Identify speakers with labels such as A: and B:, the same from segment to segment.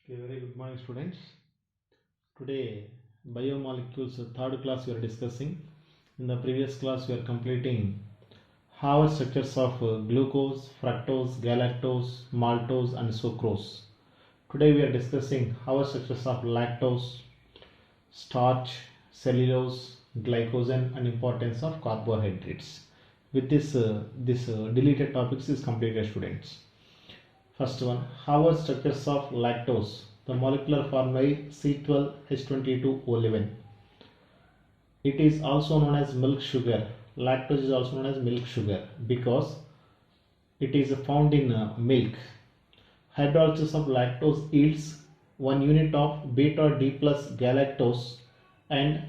A: Okay, very good morning, students. Today, biomolecules third class we are discussing. In the previous class, we are completing Harvard structures of glucose, fructose, galactose, maltose, and sucrose. Today, we are discussing Harvard structures of lactose, starch, cellulose, glycogen, and importance of carbohydrates. With this, deleted topics is completed, students. First one, Harvard structures of lactose. The molecular formula is C12H22O11. It is also known as milk sugar. Lactose is also known as milk sugar because it is found in milk. Hydrolysis of lactose yields 1 unit of beta D plus galactose and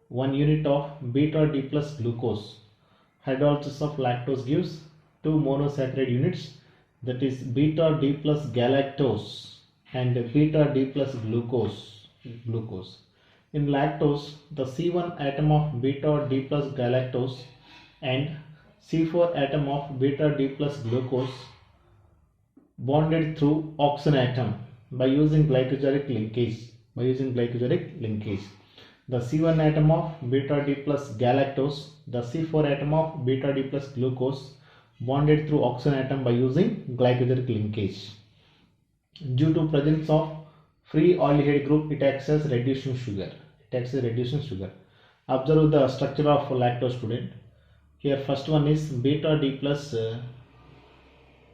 A: 1 unit of beta D plus glucose. Hydrolysis of lactose gives 2 monosaccharide units, that is beta D plus galactose and beta D plus glucose. In lactose, the C1 atom of beta D plus galactose and C4 atom of beta D plus glucose bonded through oxygen atom by using glycogenic linkage. The C1 atom of beta D plus galactose, the C4 atom of beta D plus glucose bonded through oxygen atom by using glycogenic linkage. Due to presence of free aldehyde group, it acts as reducing sugar. Observe the structure of lactose, student. Here first one is beta D plus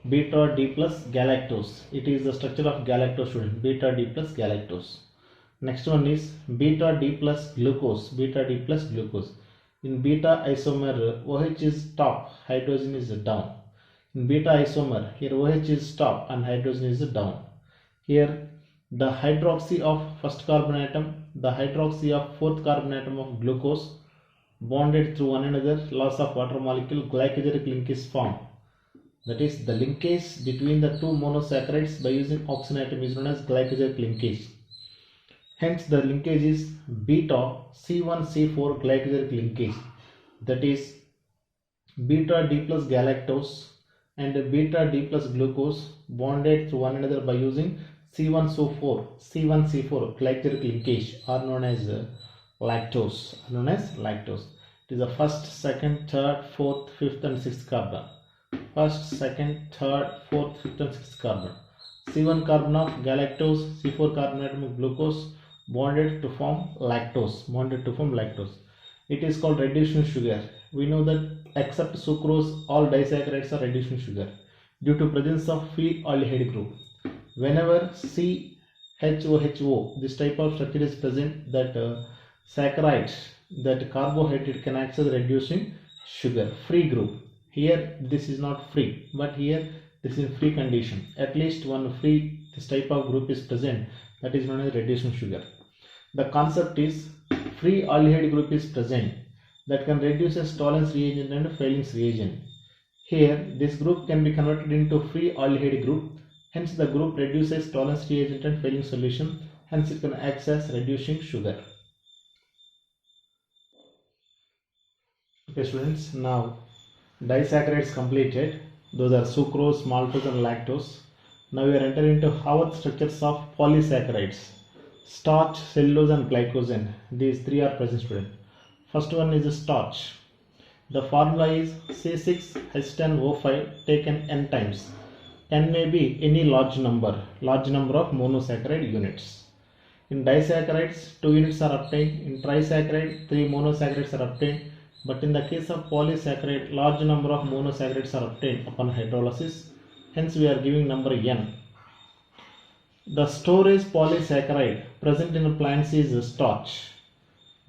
A: galactose. It is the structure of galactose, student. Beta D plus galactose. Next one is beta D plus glucose. In beta isomer, OH is top, hydrogen is down. In beta isomer, here OH is top and hydrogen is down. Here the hydroxy of first carbon atom, the hydroxy of fourth carbon atom of glucose bonded through one another, loss of water molecule, glycogenic linkage formed. That is, the linkage between the two monosaccharides by using oxygen atom is known as glycogenic linkage. Hence, the linkage is beta C1C4 glycogenic linkage. That is, beta D plus galactose and beta D plus glucose bonded through one another by using C1C4 glycogenic linkage are known as lactose. It is the first, second, third, fourth, fifth, and sixth carbon. First, second, third, fourth, fifth, and sixth carbon. C1 carbon of galactose, C4 carbon atom of glucose bonded to form lactose. It is called reducing sugar. We know that except sucrose, all disaccharides are reducing sugar due to presence of free aldehyde group. Whenever CHOHO, this type of structure is present, that saccharide, that carbohydrate can act as reducing sugar, free group. Here this is not free, but here this is free condition. At least one free this type of group is present, that is known as reducing sugar. The concept is free aldehyde group is present that can reduce as Tollens reagent and Fehling's reagent. Here this group can be converted into free aldehyde group, hence the group reduces Tollens reagent and Fehling's solution, hence it can act as reducing sugar. Okay students, now disaccharides completed. Those are sucrose, maltose and lactose. Now we are entering into Harvard structures of polysaccharides. Starch, cellulose and glycogen. These three are present, student. First one is starch. The formula is C6H10O5 taken n times. N may be any large number of monosaccharide units. In disaccharides, 2 units are obtained. In trisaccharide, 3 monosaccharides are obtained. But in the case of polysaccharide, large number of monosaccharides are obtained upon hydrolysis. Hence, we are giving number n. The storage polysaccharide present in plants is starch.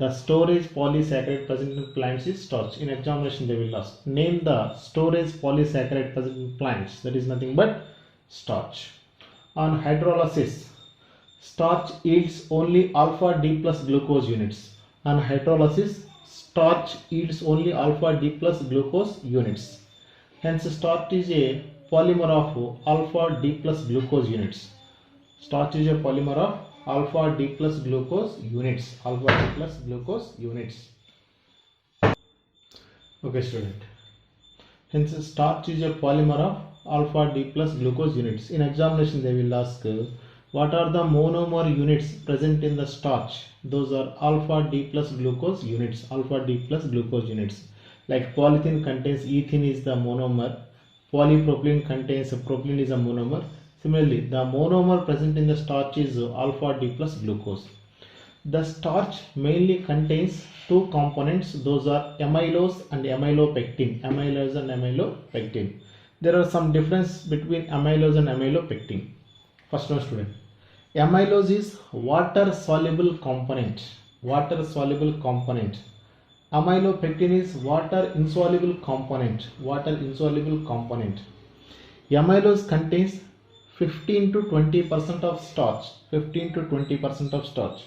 A: In examination, they will ask, name the storage polysaccharide present in plants. That is nothing but starch. On hydrolysis, starch yields only alpha D plus glucose units. On hydrolysis, starch yields only alpha D plus glucose units. Hence, starch is a polymer of alpha D plus glucose units. Alpha D plus glucose units. Okay, student. Hence, starch is a polymer of alpha D plus glucose units. In examination, they will ask What are the monomer units present in the starch? Those are alpha D plus glucose units. Alpha D plus glucose units. Like polythene contains ethene is the monomer. Polypropylene contains propylene is a monomer. Similarly, the monomer present in the starch is alpha D plus glucose. The starch mainly contains two components. Those are amylose and amylopectin. Amylose and amylopectin. There are some difference between amylose and amylopectin. First one, student. Amylose is water soluble component. Water soluble component. Amylopectin is water insoluble component. Water insoluble component. Amylose contains 15 to 20% of starch. 15 to 20% of starch.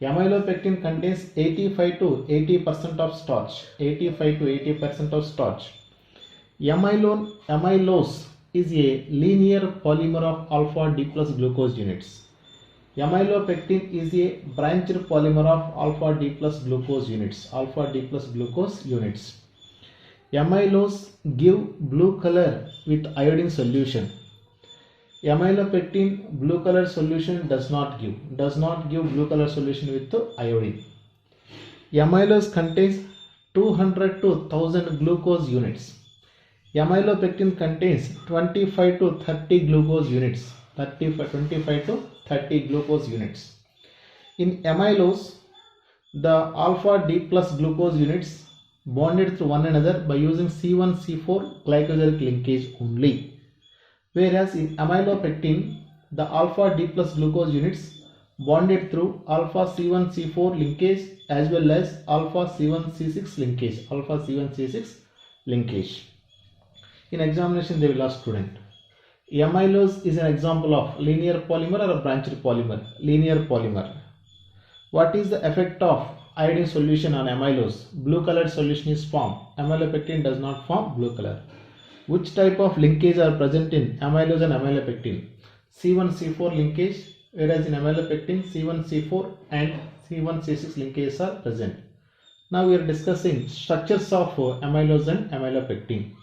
A: Amylopectin contains 85 to 80% of starch. 85 to 80% of starch. Amylose is a linear polymer of alpha D plus glucose units. Amylopectin is a branched polymer of alpha D plus glucose units. Alpha D plus glucose units. Amylose give blue color with iodine solution. Amylopectin blue color solution does not give blue color solution with iodine. Amylose contains 200 to 1000 glucose units. Amylopectin contains 25 to 30 glucose units. 25 to 30 glucose units. In amylose, the alpha D plus glucose units bonded to one another by using C1C4 glycosidic linkage only. Whereas in amylopectin, the alpha D plus glucose units bonded through alpha C1C4 linkage as well as alpha C1C6 linkage. Alpha C1C6 linkage. In examination, they will ask student. Amylose is an example of linear polymer or a branched polymer. Linear polymer. What is the effect of iodine solution on amylose? Blue colored solution is formed. Amylopectin does not form blue color. Which type of linkage are present in amylose and amylopectin? C1C4 linkage, whereas in amylopectin C1C4 and C1C6 linkages are present. Now we are discussing structures of amylose and amylopectin.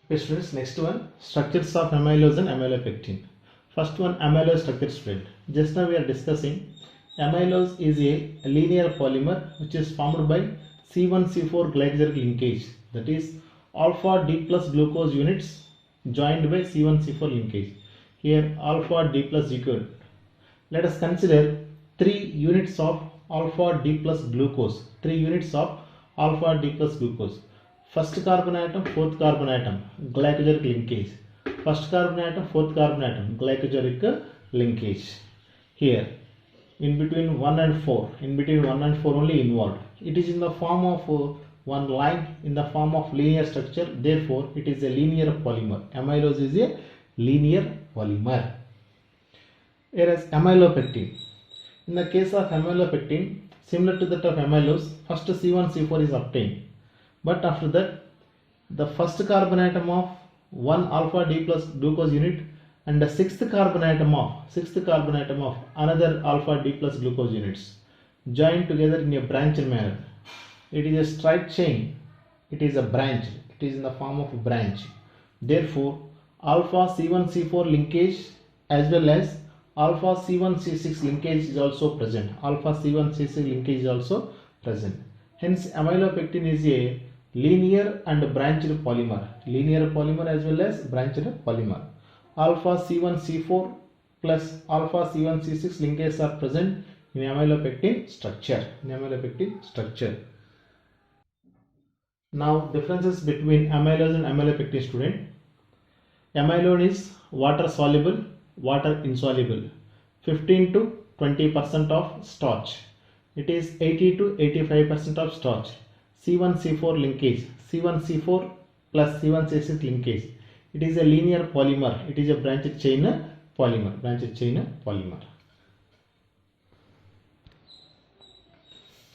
A: Okay, students, next one, structures of amylose and amylopectin. First one, amylose structure, student. Just now we are discussing amylose is a linear polymer which is formed by C1C4 glycosidic linkage, that is alpha D plus glucose units joined by C1C4 linkage. Here alpha D plus glucose. Let us consider 3 units of alpha D plus glucose. 3 units of alpha D plus glucose. First carbon atom, fourth carbon atom, glycosidic linkage. First carbon atom, fourth carbon atom, glycosidic linkage. Here, in between 1 and 4, only involved. It is in the form of one line, in the form of linear structure. Therefore, it is a linear polymer. Amylose is a linear polymer. Whereas amylopectin, in the case of amylopectin, similar to that of amylose, first C1C4 is obtained. But after that, the first carbon atom of one alpha D plus glucose unit and the sixth carbon atom of another alpha D plus glucose units joined together in a branched manner. It is a straight chain. It is a branch. It is in the form of a branch. Therefore, alpha C1C4 linkage as well as alpha C1C6 linkage is also present. Alpha C1C6 linkage is also present. Hence, amylopectin is a linear and branched polymer. Linear polymer as well as branched polymer. Alpha C1C4 plus alpha C1C6 linkages are present in amylopectin structure. Now, differences between amylose and amylopectin, student. Amylose is water soluble, water insoluble. 15 to 20% of starch. It is 80 to 85% of starch. C1C4 linkage. C1C4 plus C1C6 linkage. It is a linear polymer. It is a branched chain polymer.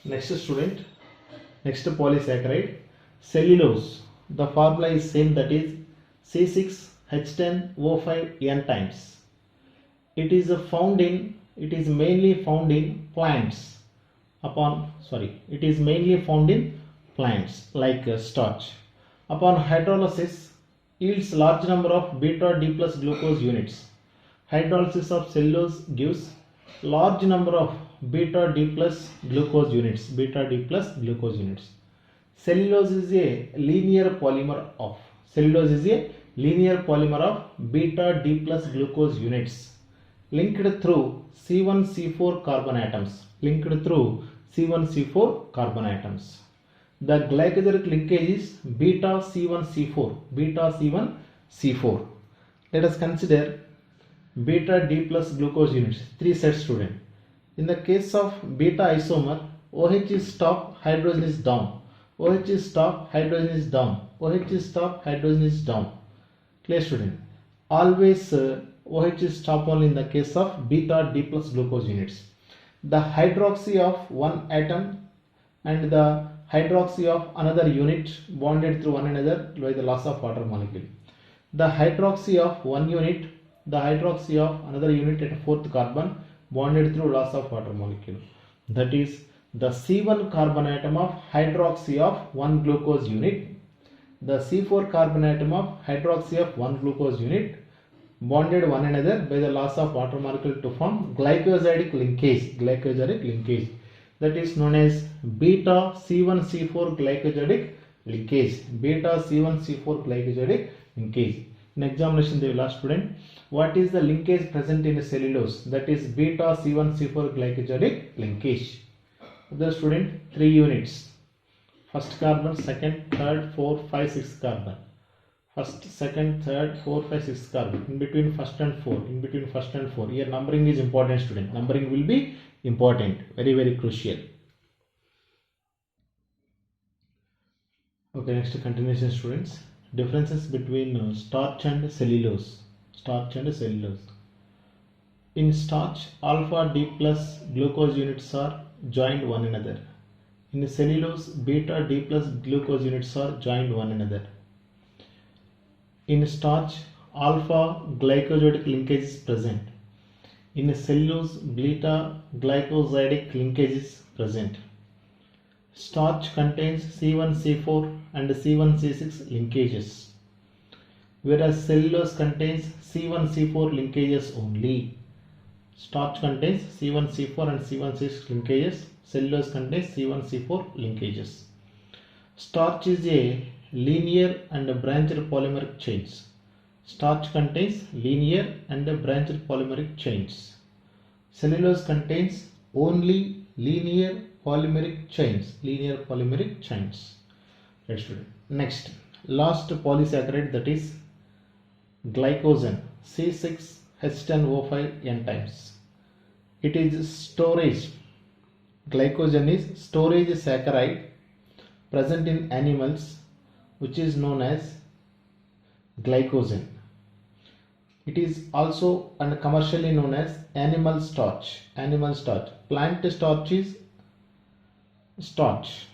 A: Next, student. Next polysaccharide. Cellulose. The formula is same, that is C6H10O5 n times. It is mainly found in plants. It is mainly found in plants like starch. Upon hydrolysis, yields large number of beta D plus glucose units. Hydrolysis of cellulose gives large number of beta D plus glucose units. Beta D plus glucose units. Cellulose is a linear polymer of beta D plus glucose units linked through C1C4 carbon atoms. The glycosidic linkage is beta C1C4. Let us consider beta D plus glucose units, 3 sets, student. In the case of beta isomer, OH is top, hydrogen is down. OH is top, hydrogen is down. OH is top, hydrogen is down. Clear, student? Always OH is top only in the case of beta D plus glucose units. The hydroxy of one atom and the hydroxy of another unit bonded through one another by the loss of water molecule. The hydroxy of one unit, the hydroxy of another unit at fourth carbon bonded through loss of water molecule. That is the C1 carbon atom of hydroxy of one glucose unit, the C4 carbon atom of hydroxy of one glucose unit bonded one another by the loss of water molecule to form glycosidic linkage. That is known as beta C1C4 glycosidic linkage. In examination they will ask, student, what is the linkage present in cellulose? That is beta C1C4 glycosidic linkage. The student, 3 units. First carbon, second, third, 4, 5, 6 carbon. First, second, third, 4, 5, 6 carbon. In between first and 4. Here numbering is important, student. Numbering will be important. Very, very crucial. Okay, next continuation, students. Differences between starch and cellulose. In starch, alpha D plus glucose units are joined one another. In cellulose, beta D plus glucose units are joined one another. In starch, alpha glycosidic linkage is present. In cellulose, beta glycosidic linkage is present. Starch contains C1C4 and C1C6 linkages, whereas cellulose contains C1C4 linkages only. Starch contains C1C4 and C1C6 linkages. Cellulose contains C1C4 linkages. Starch is a linear and branched polymeric chains. Starch contains linear and branched polymeric chains. Cellulose contains only linear polymeric chains. Next, last polysaccharide, that is glycogen, C6H10O5 times. It is storage. Glycogen is storage saccharide present in animals, which is known as glycogen. It is also and commercially known as animal starch. Plant starch is starch.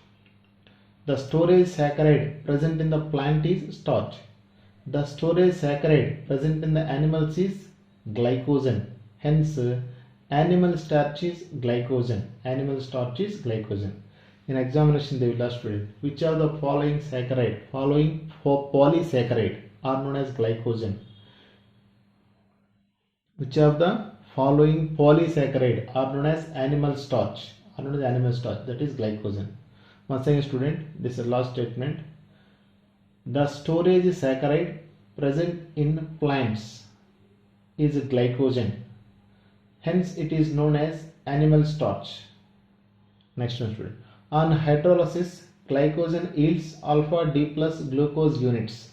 A: The storage saccharide present in the plant is starch. The storage saccharide present in the animals is glycogen. Hence, animal starch is glycogen. In examination they will ask, student, which of the following polysaccharide are known as glycogen? Which of the following polysaccharide are known as animal starch? That is glycogen. Once again, student, this is the last statement. The storage saccharide present in plants is glycogen. Hence, it is known as animal starch. Next one, student. On hydrolysis, glycogen yields alpha D plus glucose units.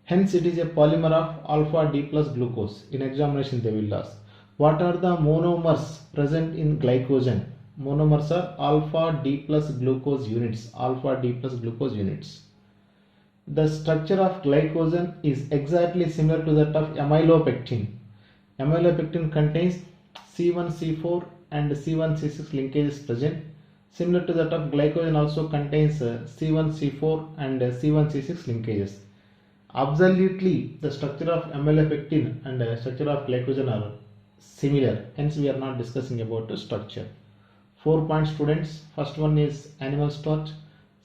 A: Hence, it is a polymer of alpha D plus glucose. In examination, they will ask, what are the monomers present in glycogen? Monomers are alpha D plus glucose units. The structure of glycogen is exactly similar to that of amylopectin. Amylopectin contains C1C4 and C1C6 linkages present. Similar to that of glycogen also contains C1C4 and C1C6 linkages. Absolutely, the structure of amylopectin and structure of glycogen are similar. Hence, we are not discussing about the structure. 4 points, students. First one is animal starch.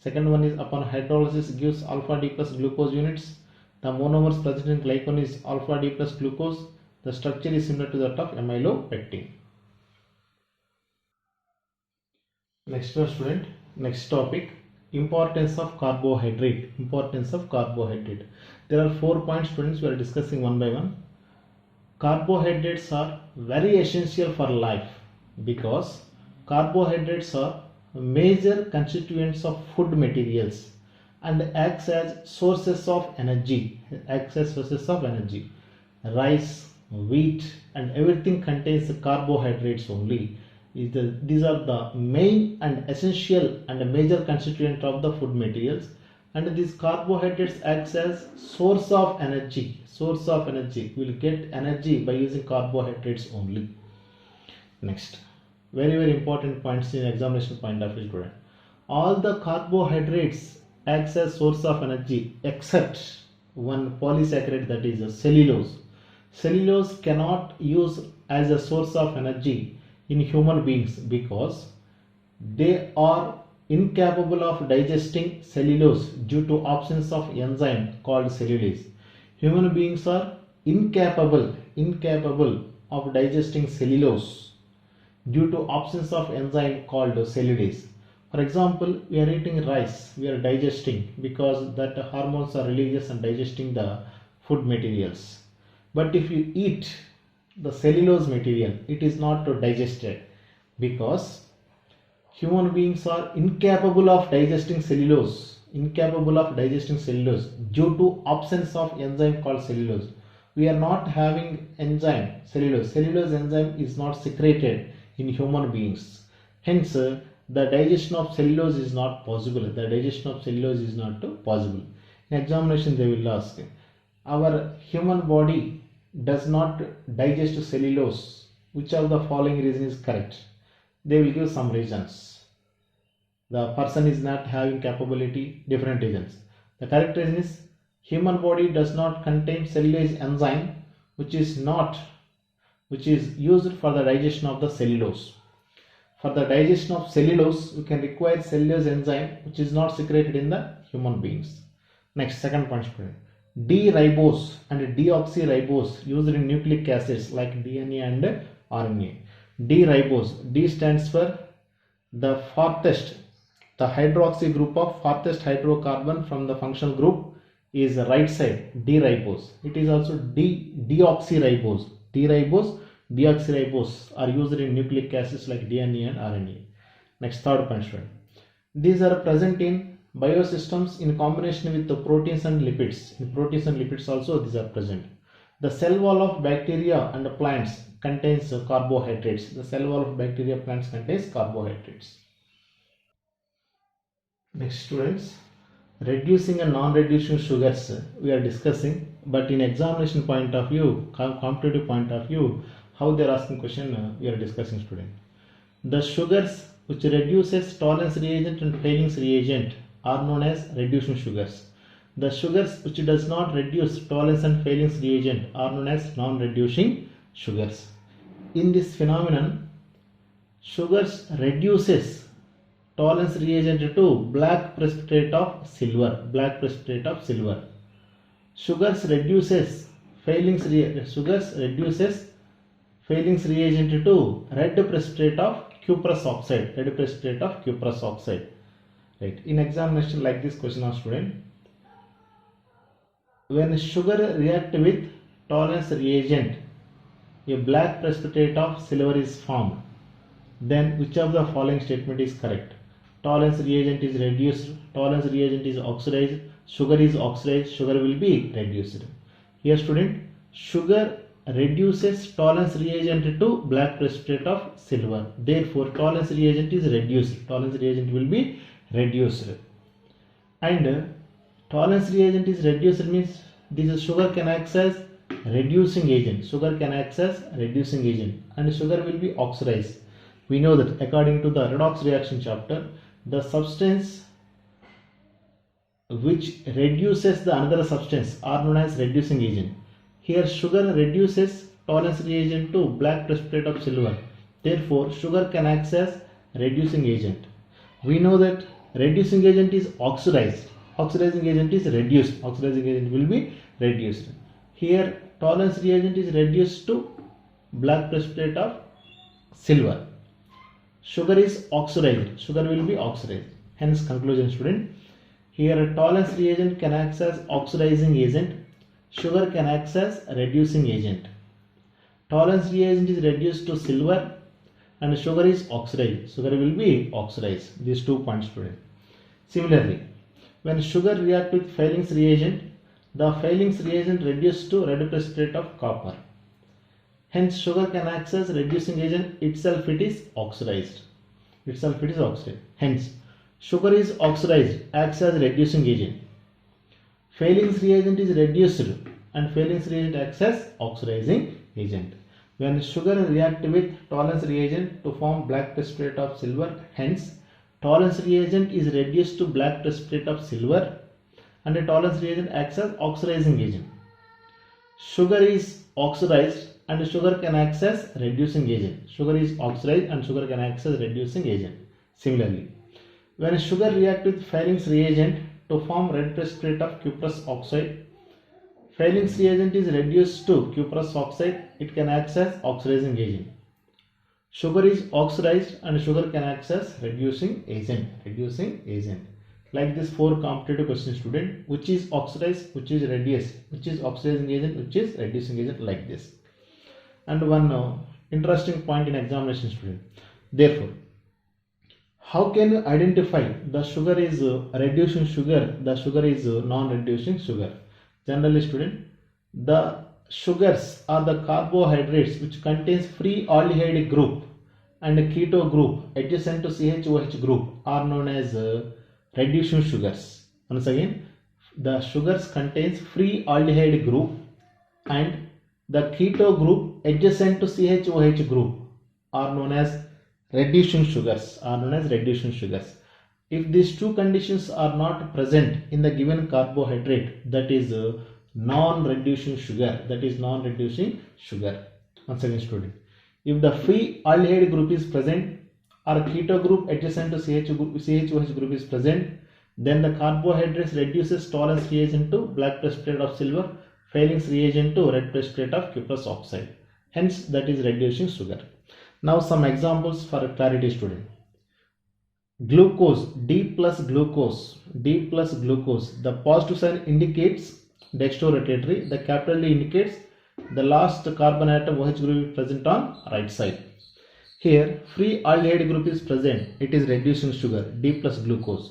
A: Second one is upon hydrolysis gives alpha D plus glucose units. The monomers present in glycone is alpha D plus glucose. The structure is similar to that of amylopectin. Next one, student. Next topic, importance of carbohydrate. Importance of carbohydrate. There are 4 points, students. We are discussing one by one. Carbohydrates are very essential for life because carbohydrates are major constituents of food materials and acts as sources of energy. Rice, wheat, and everything contains carbohydrates only. These are the main and essential and a major constituent of the food materials, and these carbohydrates acts as source of energy. We will get energy by using carbohydrates only. Next, very important points in examination point of view, student. All the carbohydrates acts as source of energy except one polysaccharide, that is cellulose. Cellulose cannot use as a source of energy in human beings because they are incapable of digesting cellulose due to absence of enzyme called cellulase. Human beings are incapable of digesting cellulose due to absence of enzyme called cellulase. For example, we are eating rice, we are digesting because that hormones are released and digesting the food materials. But if you eat the cellulose material, it is not digested because human beings are incapable of digesting cellulose due to absence of enzyme called cellulose. We are not having enzyme cellulose enzyme is not secreted in human beings, hence the digestion of cellulose is not possible. In examination they will ask, our human body does not digest cellulose, which of the following reason is correct? They will give some reasons. The person is not having capability, different reasons. The correct reason is human body does not contain cellulase enzyme, which is used for the digestion of the cellulose. For the digestion of cellulose, you can require cellulose enzyme, which is not secreted in the human beings. Next, second point, D-ribose and deoxyribose used in nucleic acids like DNA and RNA. D-ribose, D stands for the farthest, the hydroxy group of farthest hydrocarbon from the functional group is right side, D-ribose. It is also deoxyribose. D-ribose, deoxyribose are used in nucleic acids like DNA and RNA. Next, third point. These are present in biosystems in combination with the proteins and lipids. In proteins and lipids also these are present. The cell wall of bacteria and plants contains carbohydrates. Next, students, reducing and non-reducing sugars we are discussing, but in examination point of view, competitive point of view, how they are asking question we are discussing, student. The sugars which reduces tolerance reagent and Fehling's reagent are known as reducing sugars. The sugars which does not reduce tolerance and Fehling's reagent are known as non-reducing sugars. In this phenomenon, sugars reduces tolerance reagent to black precipitate of silver. Sugars reduces Fehling's reagent to red precipitate of cuprous oxide. Right. In examination like this question of student, when sugar react with tolerance reagent, a black precipitate of silver is formed. Then which of the following statement is correct? Tolerance reagent is reduced, tolerance reagent is oxidized, sugar is oxidized, sugar will be reduced. Here, student, sugar reduces tolerance reagent to black precipitate of silver. Therefore, tolerance reagent is reduced. Tolerance reagent will be reduced. And tolerance reagent is reduced means this sugar can act as reducing agent. And sugar will be oxidized. We know that according to the redox reaction chapter, the substance which reduces the another substance are known as reducing agent. Here sugar reduces tolerance reagent to black precipitate of silver. Therefore, sugar can act as reducing agent. We know that Reducing agent is oxidized. Oxidizing agent is reduced. Oxidizing agent will be reduced. Here tolerance reagent is reduced to black precipitate of silver. Sugar is oxidized. Sugar will be oxidized. Hence conclusion, student. Here tolerance reagent can act as oxidizing agent. Sugar can act as reducing agent. Tolerance reagent is reduced to silver and sugar is oxidized. Sugar will be oxidized. These 2 points, student. Similarly, when sugar react with Fehling's reagent, the Fehling's reagent reduced to red precipitate of copper. Hence sugar can act as reducing agent, itself it is oxidized. Hence sugar is oxidized, acts as reducing agent. Fehling's reagent is reduced and Fehling's reagent acts as oxidizing agent. When sugar react with tolerance reagent to form black precipitate of silver, hence tolerance reagent is reduced to black precipitate of silver and a tolerance reagent acts as oxidizing agent. Sugar is oxidized and sugar can act as reducing agent. Sugar is oxidized and sugar can act as reducing agent. Similarly, when sugar react with Fehling's reagent to form red precipitate of cuprous oxide, Fehling's reagent is reduced to cuprous oxide. It can act as oxidizing agent. Sugar is oxidized and sugar can act as reducing agent. Like this 4 competitive questions, student. Which is oxidized, which is reduced, which is oxidizing agent, which is reducing agent, like this. And one interesting point in examination, student. Therefore, how can you identify the sugar is reducing sugar, the sugar is non-reducing sugar? Generally, student, the sugars are the carbohydrates which contains free aldehyde group and a keto group adjacent to CHOH group are known as reducing sugars. Once again, the sugars contains free aldehyde group and the keto group adjacent to CHOH group are known as reducing sugars. If these 2 conditions are not present in the given carbohydrate, that is non-reducing sugar. Once again, student, if the free aldehyde group is present or keto group adjacent to CHOH group is present, then the carbohydrates reduces tolerance reagent to black precipitate of silver, Fehling's reagent to red precipitate of cuprous oxide. Hence, that is reducing sugar. Now, some examples for clarity, student. Glucose, D plus glucose, the positive sign indicates dextrorotatory, the capital D indicates the last carbon atom OH group is present on right side. Here free aldehyde group is present, it is reducing sugar, D plus glucose.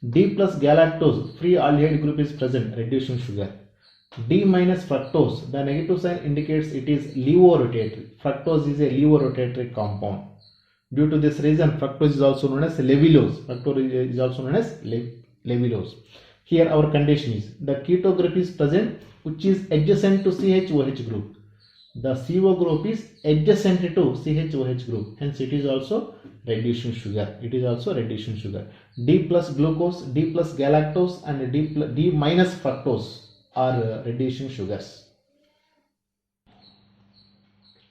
A: D plus galactose, free aldehyde group is present, reducing sugar. D minus fructose, the negative sign indicates it is levorotatory. Fructose is a levorotatory compound. Due to this reason, fructose is also known as levulose. Here our condition is the keto group is present which is adjacent to CHOH group. The CO group is adjacent to CHOH group. Hence it is also reducing sugar. D plus glucose, D plus galactose and D minus fructose are reducing sugars.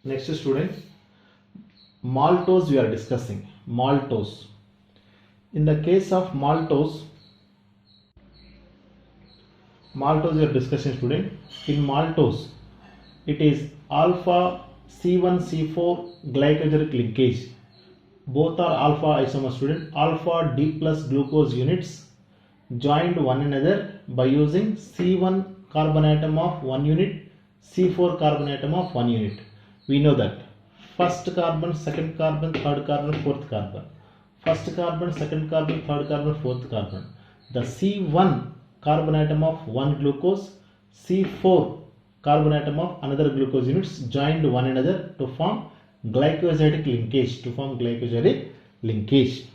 A: Next, student, maltose we are discussing. Maltose. In the case of maltose we are discussing, student. In maltose, it is alpha C1C4 glycogenic linkage. Both are alpha isomers, student. Alpha D plus glucose units joined one another by using C1 carbon atom of 1 unit, C4 carbon atom of 1 unit. We know that first carbon, second carbon, third carbon, fourth carbon. First carbon, second carbon, third carbon, fourth carbon. The C1 carbon atom of 1 glucose, C4 carbon atom of another glucose units joined one another to form glycosidic linkage.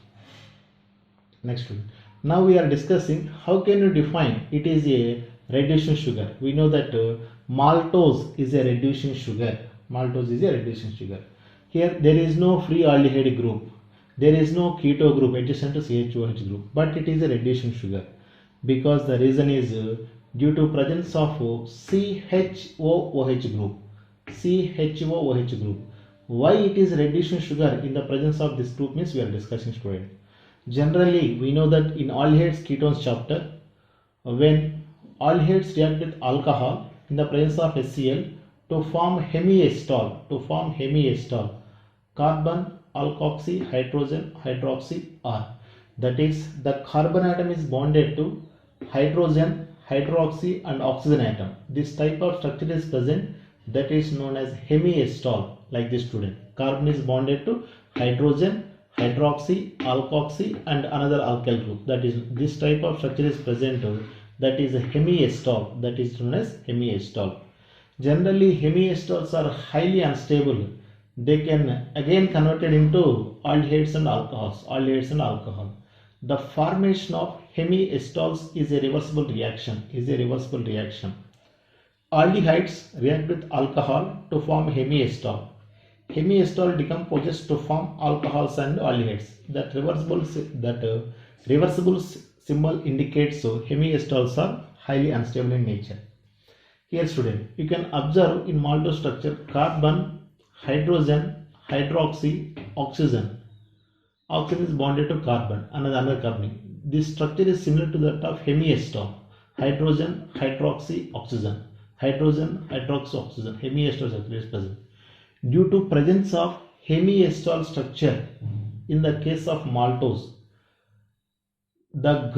A: Next one. Now we are discussing how can you define it is a reducing sugar. We know that maltose is a reducing sugar. Here there is no free aldehyde group. There is no keto group adjacent to CHOH group, but it is a reducing sugar because the reason is due to presence of CHOOH group. Why it is reducing sugar in the presence of this group means we are discussing, student. Generally, we know that in aldehydes ketones chapter, when aldehydes react with alcohol in the presence of HCl to form hemiacetal, carbon, alkoxy, hydrogen, hydroxy R. That is, the carbon atom is bonded to hydrogen, hydroxy and oxygen atom. This type of structure is present, that is known as hemiacetal. Like this, student, carbon is bonded to hydrogen, hydroxy, alkoxy and another alkyl group. That is, this type of structure is present, that is a hemiacetal, that is known as hemiacetal. Generally, hemiacetals are highly unstable. They can again converted into aldehydes and alcohol. The formation of hemiacetals is a reversible reaction. Aldehydes react with alcohol to form hemiacetal. Hemiacetal decomposes to form alcohols and aldehydes. That reversible symbol indicates so hemiacetals are highly unstable in nature. Here, student, you can observe in maltose structure carbon, hydrogen, hydroxy, oxygen. Oxygen is bonded to carbon, another carbon. This structure is similar to that of hemiacetal. Hydrogen, hydroxy, oxygen. Hydrogen, hydroxy, oxygen. Hemiacetal structure is present. Due to presence of hemiacetal structure in the case of maltose, the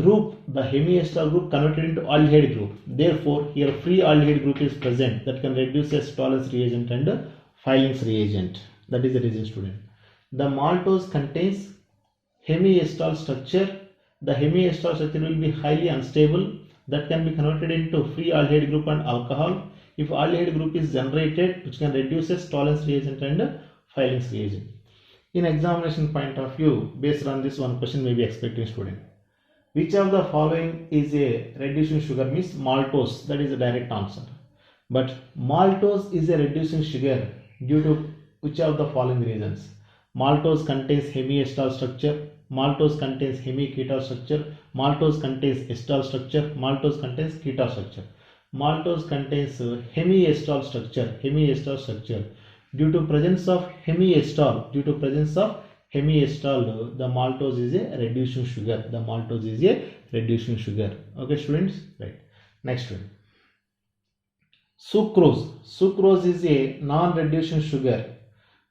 A: hemiacetal group converted into aldehyde group. Therefore, here free aldehyde group is present that can reduce as tolerance reagent and Feiling's reagent. That is the reason, student. The maltose contains hemiacetal structure. The hemiacetal structure will be highly unstable, that can be converted into free aldehyde group and alcohol. If aldehyde group is generated, which can reduce as tolerance reagent and Feiling's reagent. In examination point of view, based on this one question may be expecting, student. Which of the following is a reducing sugar? Means maltose, that is a direct answer. But maltose is a reducing sugar due to which of the following reasons? Maltose contains hemiacetal structure, maltose contains hemiketal structure, maltose contains acetal structure, maltose contains ketal structure. Maltose contains hemiacetal structure. Due to presence of hemiacetal, the maltose is a reducing sugar. Okay, students, right. Next one, sucrose is a non-reducing sugar.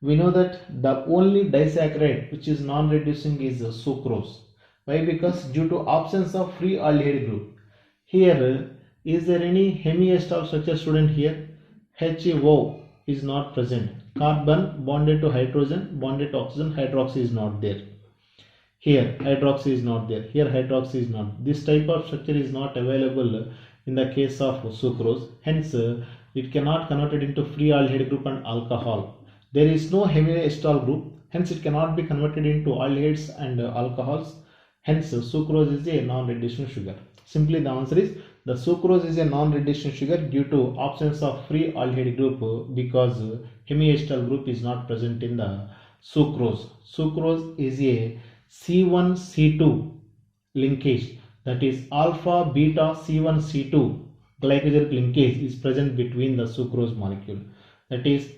A: We know that the only disaccharide which is non-reducing is sucrose. Why? Because due to absence of free aldehyde group. Here, is there any hemiacetal structure, student? Here HO is not present. Carbon bonded to hydrogen, bonded to oxygen, hydroxy is not there. Here hydroxy is not there. Here hydroxy is not. This type of structure is not available in the case of sucrose. Hence, it cannot convert it into free aldehyde group and alcohol. There is no hemiacetal group. Hence, it cannot be converted into aldehydes and alcohols. Hence, sucrose is a non-reducing sugar. Simply the answer is the sucrose is a non-reducing sugar due to absence of free aldehyde group because hemiacetal group is not present in the sucrose. Sucrose is a C1C2 linkage, that is alpha beta C1C2 glycogenic linkage is present between the sucrose molecule. That is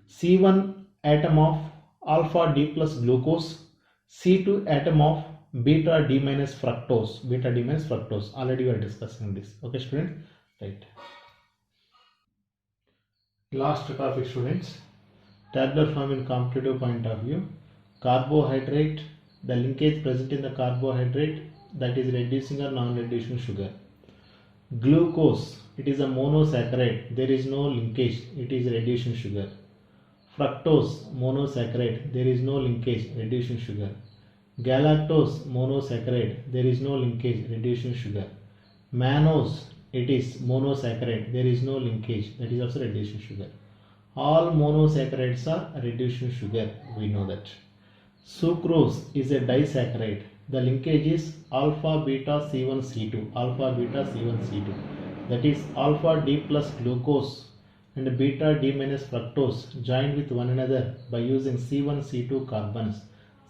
A: C1 atom of alpha D plus glucose, C2 atom of beta D minus fructose. Already we are discussing this. Okay, students, right. Last topic, students, tabular form in competitive point of view. Carbohydrate, the linkage present in the carbohydrate, that is reducing or non-reducing sugar. Glucose, it is a monosaccharide, there is no linkage, it is reducing sugar. Fructose, monosaccharide, there is no linkage, reducing sugar. Galactose, monosaccharide, there is no linkage, reducing sugar. Mannose, it is monosaccharide, there is no linkage, that is also reducing sugar. All monosaccharides are reducing sugar, we know that. Sucrose is a disaccharide, the linkage is alpha beta C1C2, that is alpha D plus glucose and beta D minus fructose joined with one another by using C1C2 carbons.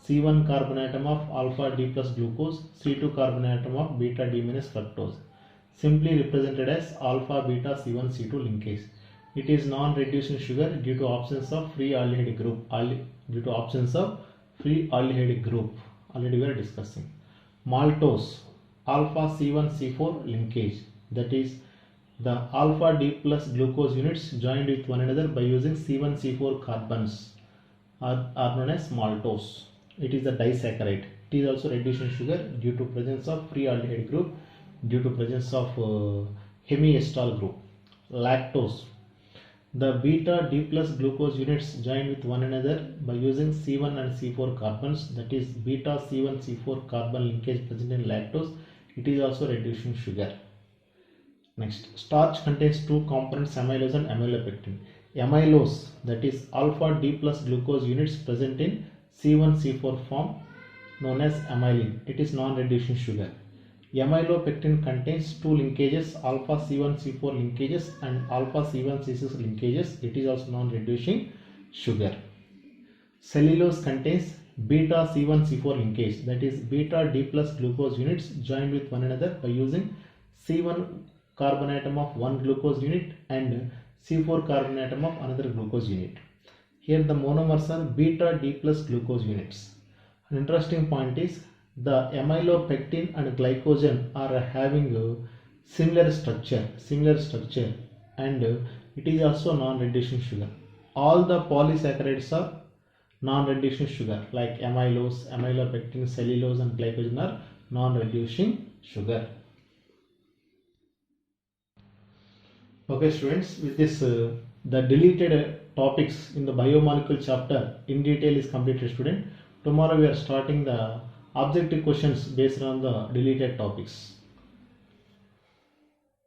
A: C1 carbon atom of alpha D plus glucose, C2 carbon atom of beta D minus fructose, simply represented as alpha beta C1C2 linkage. It is non-reducing sugar due to absence of free aldehyde group. Already we are discussing. maltose, alpha C1 C4 linkage, that is the alpha D plus glucose units joined with one another by using C1 C4 carbons are known as maltose. It is a disaccharide. It is also reduced in sugar due to presence of free aldehyde group, due to presence of hemiestol group. Lactose, the beta D plus glucose units join with one another by using C1 and C4 carbons, that is beta C1 C4 carbon linkage present in lactose. It is also reducing sugar. Next, starch contains two components, amylose and amylopectin. Amylose, that is alpha D plus glucose units present in C1 C4 form known as amylin. It is non-reducing sugar. Amylopectin contains two linkages, alpha C1 C4 linkages and alpha C1 C6 linkages. It is also non-reducing sugar. Cellulose contains beta C1 C4 linkage, that is beta D plus glucose units joined with one another by using C1 carbon atom of one glucose unit and C4 carbon atom of another glucose unit. Here the monomers are beta D plus glucose units. An interesting point is the amylopectin and glycogen are having a similar structure and it is also non-reducing sugar. All the polysaccharides are non-reducing sugar like amylose, amylopectin, cellulose and glycogen are non-reducing sugar. Okay students, with this the deleted topics in the biomolecule chapter in detail is completed student. Tomorrow we are starting the objective questions based on the deleted topics.